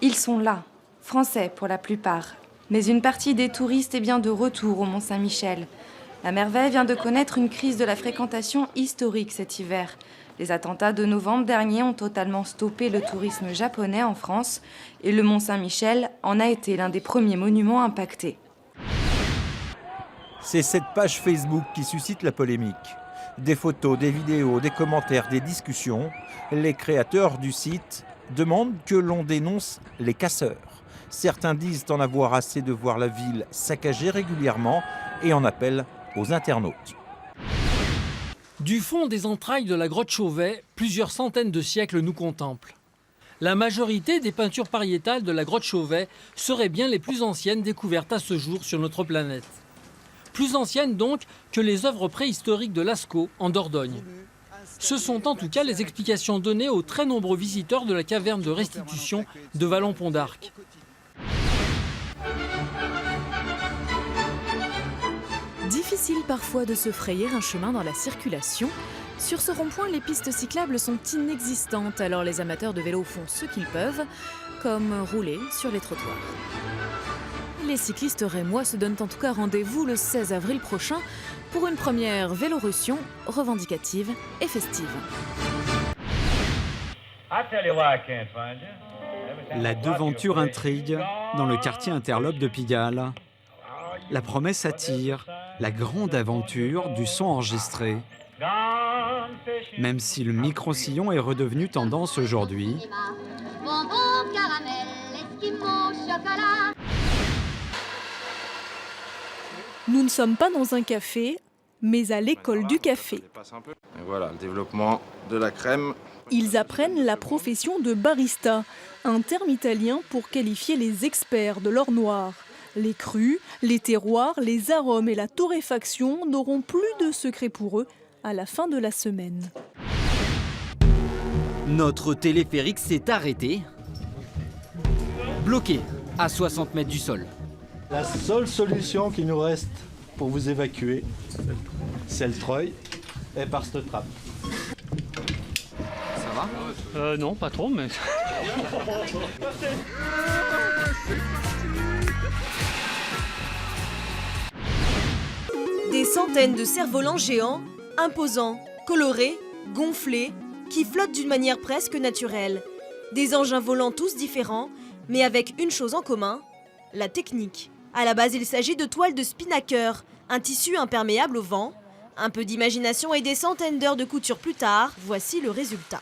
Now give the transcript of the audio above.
Ils sont là, français pour la plupart. Mais une partie des touristes est bien de retour au Mont-Saint-Michel. La Merveille vient de connaître une crise de la fréquentation historique cet hiver. Les attentats de novembre dernier ont totalement stoppé le tourisme japonais en France et le Mont-Saint-Michel en a été l'un des premiers monuments impactés. C'est cette page Facebook qui suscite la polémique. Des photos, des vidéos, des commentaires, des discussions. Les créateurs du site demandent que l'on dénonce les casseurs. Certains disent en avoir assez de voir la ville saccagée régulièrement et en appellent aux internautes. Du fond des entrailles de la grotte Chauvet, plusieurs centaines de siècles nous contemplent. La majorité des peintures pariétales de la grotte Chauvet seraient bien les plus anciennes découvertes à ce jour sur notre planète. Plus anciennes donc que les œuvres préhistoriques de Lascaux en Dordogne. Ce sont en tout cas les explications données aux très nombreux visiteurs de la caverne de restitution de Vallon-Pont d'Arc. Difficile parfois de se frayer un chemin dans la circulation. Sur ce rond-point, les pistes cyclables sont inexistantes, alors les amateurs de vélo font ce qu'ils peuvent, comme rouler sur les trottoirs. Les cyclistes rémois se donnent en tout cas rendez-vous le 16 avril prochain pour une première Vélorussion revendicative et festive. La devanture intrigue dans le quartier interlope de Pigalle. La promesse attire, la grande aventure du son enregistré. Même si le micro-sillon est redevenu tendance aujourd'hui, nous ne sommes pas dans un café, mais à l'école du café. Et voilà, le développement de la crème. Ils apprennent la profession de barista, un terme italien pour qualifier les experts de l'or noir. Les crus, les terroirs, les arômes et la torréfaction n'auront plus de secret pour eux à la fin de la semaine. Notre téléphérique s'est arrêté, bloqué à 60 mètres du sol. La seule solution qui nous reste pour vous évacuer, c'est le treuil et par cette trappe. Ça va ? Non, pas trop, mais... Des centaines de cerfs-volants géants, imposants, colorés, gonflés, qui flottent d'une manière presque naturelle. Des engins volants tous différents, mais avec une chose en commun, la technique. À la base, il s'agit de toiles de spinnaker, un tissu imperméable au vent. Un peu d'imagination et des centaines d'heures de couture plus tard, voici le résultat.